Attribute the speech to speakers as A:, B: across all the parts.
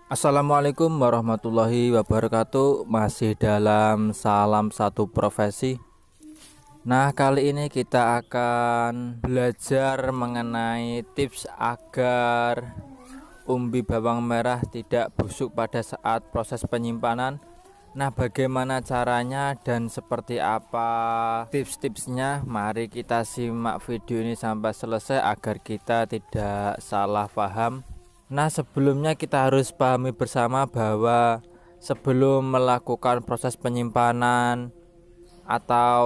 A: Assalamualaikum warahmatullahi wabarakatuh. Masih dalam salam satu profesi. Nah, kali ini kita akan belajar mengenai tips agar umbi bawang merah tidak busuk pada saat proses penyimpanan. Nah, bagaimana caranya dan seperti apa tips-tipsnya? Mari kita simak video ini sampai selesai agar kita tidak salah paham. Nah, sebelumnya kita harus pahami bersama bahwa sebelum melakukan proses penyimpanan atau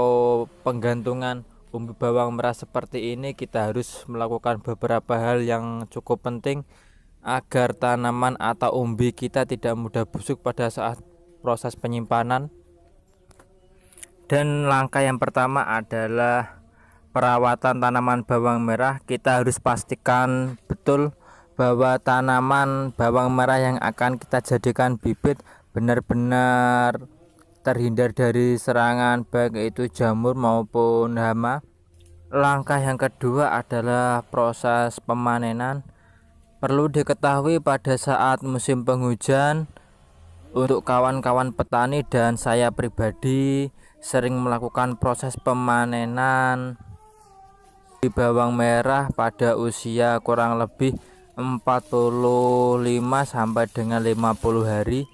A: penggantungan umbi bawang merah seperti ini, kita harus melakukan beberapa hal yang cukup penting agar tanaman atau umbi kita tidak mudah busuk pada saat proses penyimpanan. Dan langkah yang pertama adalah perawatan tanaman bawang merah. Kita harus pastikan betul bahwa tanaman bawang merah yang akan kita jadikan bibit benar-benar terhindar dari serangan baik itu jamur maupun hama. Langkah yang kedua adalah proses pemanenan. Perlu diketahui pada saat musim penghujan, untuk kawan-kawan petani dan saya pribadi sering melakukan proses pemanenan di bawang merah pada usia kurang lebih 45 sampai dengan 50 hari.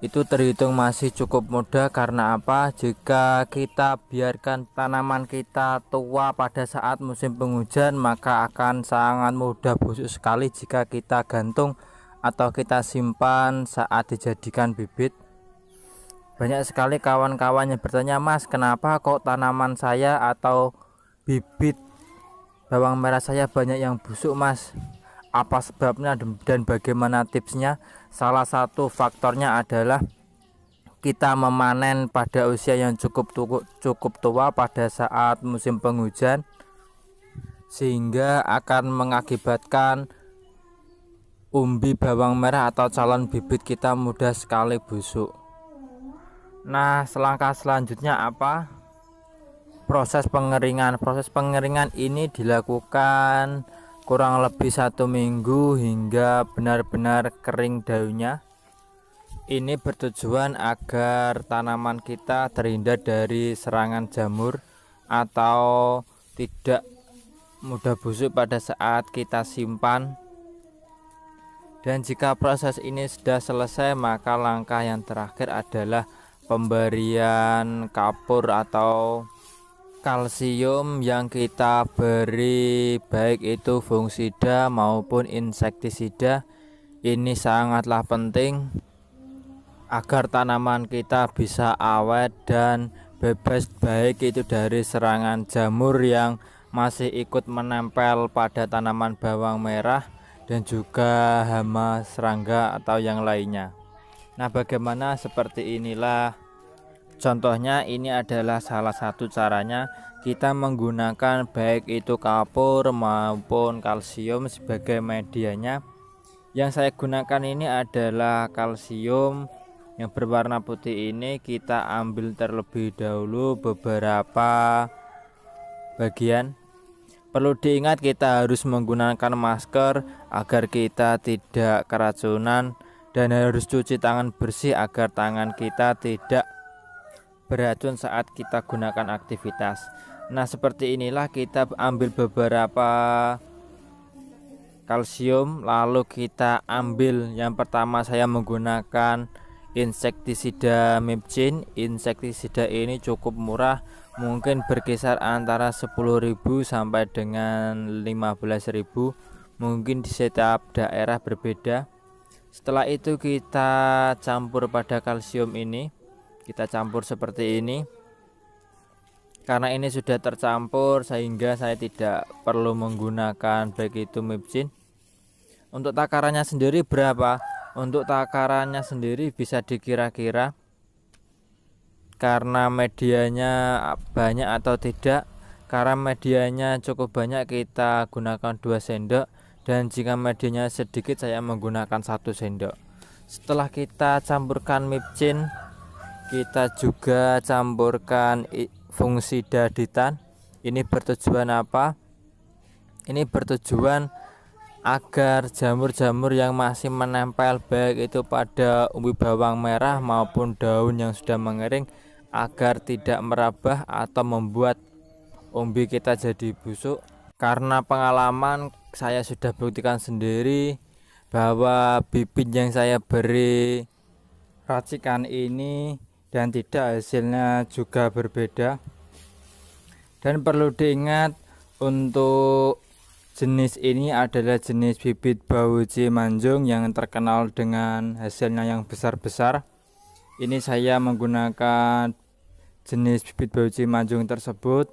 A: Itu terhitung masih cukup muda. Karena apa? Jika kita biarkan tanaman kita tua pada saat musim penghujan, maka akan sangat mudah busuk sekali jika kita gantung atau kita simpan saat dijadikan bibit. Banyak sekali kawan-kawan yang bertanya, "Mas, kenapa kok tanaman saya atau bibit bawang merah saya banyak yang busuk, Mas? Apa sebabnya dan bagaimana tipsnya?" Salah satu faktornya adalah kita memanen pada usia yang cukup tua pada saat musim penghujan, sehingga akan mengakibatkan umbi bawang merah atau calon bibit kita mudah sekali busuk. Nah, selangkah selanjutnya apa? Proses pengeringan. Proses pengeringan ini dilakukan kurang lebih 1 minggu hingga benar-benar kering daunnya. Ini bertujuan agar tanaman kita terhindar dari serangan jamur atau tidak mudah busuk pada saat kita simpan. Dan jika proses ini sudah selesai, maka langkah yang terakhir adalah pemberian kapur atau kalsium yang kita beri, baik itu fungisida maupun insektisida. Ini sangatlah penting agar tanaman kita bisa awet dan bebas, baik itu dari serangan jamur yang masih ikut menempel pada tanaman bawang merah dan juga hama serangga atau yang lainnya. Nah, bagaimana seperti inilah contohnya. Ini adalah salah satu caranya kita menggunakan baik itu kapur maupun kalsium sebagai medianya. Yang saya gunakan ini adalah kalsium yang berwarna putih. Ini kita ambil terlebih dahulu beberapa bagian. Perlu diingat kita harus menggunakan masker agar kita tidak keracunan, dan harus cuci tangan bersih agar tangan kita tidak beracun saat kita gunakan aktivitas. Nah, seperti inilah kita ambil beberapa kalsium, lalu kita ambil yang pertama saya menggunakan insektisida Mepcin. Insektisida ini cukup murah, mungkin berkisar antara 10.000 sampai dengan 15.000, mungkin di setiap daerah berbeda. Setelah itu kita campur pada kalsium ini, kita campur seperti ini. Karena ini sudah tercampur sehingga saya tidak perlu menggunakan baik itu Mepcin. Untuk takarannya sendiri berapa? Untuk takarannya sendiri bisa dikira-kira karena medianya banyak atau tidak. Karena medianya cukup banyak, kita gunakan 2 sendok, dan jika medianya sedikit saya menggunakan 1 sendok. Setelah kita campurkan Mepcin, kita juga campurkan fungisida ditan. Ini bertujuan apa? Ini bertujuan agar jamur-jamur yang masih menempel baik itu pada umbi bawang merah maupun daun yang sudah mengering agar tidak merabah atau membuat umbi kita jadi busuk. Karena pengalaman saya sudah buktikan sendiri bahwa bibit yang saya beri racikan ini dan tidak, hasilnya juga berbeda. Dan perlu diingat, untuk jenis ini adalah jenis bibit Bauci Manjung yang terkenal dengan hasilnya yang besar-besar. Ini saya menggunakan jenis bibit Bauci Manjung tersebut,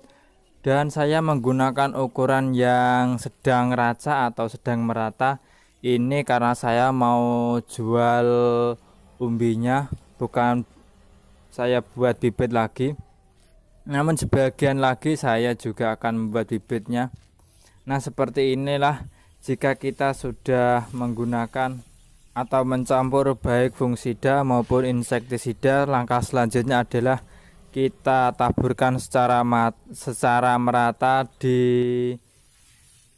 A: dan saya menggunakan ukuran yang sedang raca atau sedang merata. Ini karena saya mau jual umbinya, bukan saya buat bibit lagi. Namun sebagian lagi saya juga akan membuat bibitnya. Nah, seperti inilah jika kita sudah menggunakan atau mencampur baik fungisida maupun insektisida, langkah selanjutnya adalah kita taburkan secara merata di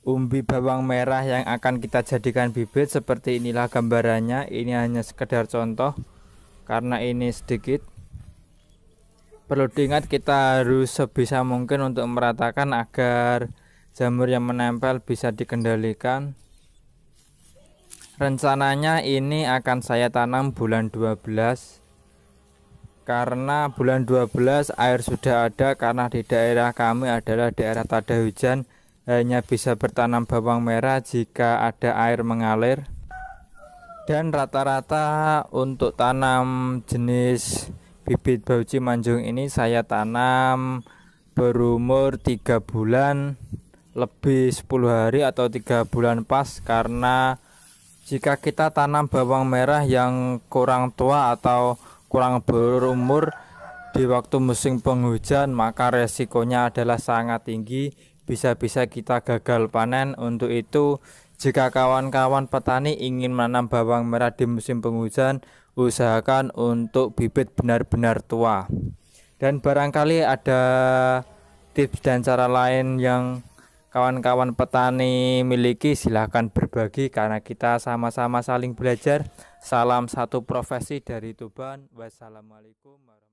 A: umbi bawang merah yang akan kita jadikan bibit. Seperti inilah gambarannya. Ini hanya sekedar contoh karena ini sedikit. Perlu diingat, kita harus sebisa mungkin untuk meratakan agar jamur yang menempel bisa dikendalikan. Rencananya ini akan saya tanam bulan 12, karena bulan 12 air sudah ada, karena di daerah kami adalah daerah tak ada hujan, hanya bisa bertanam bawang merah jika ada air mengalir. Dan rata-rata untuk tanam jenis bibit Bauci Manjung ini saya tanam berumur 3 bulan lebih 10 hari atau 3 bulan pas, karena jika kita tanam bawang merah yang kurang tua atau kurang berumur di waktu musim penghujan, maka resikonya adalah sangat tinggi, bisa-bisa kita gagal panen. Untuk itu, jika kawan-kawan petani ingin menanam bawang merah di musim penghujan, usahakan untuk bibit benar-benar tua. Dan barangkali ada tips dan cara lain yang kawan-kawan petani miliki, silahkan berbagi, karena kita sama-sama saling belajar. Salam satu profesi dari Tuban. Wassalamualaikum warahmatullahi wabarakatuh.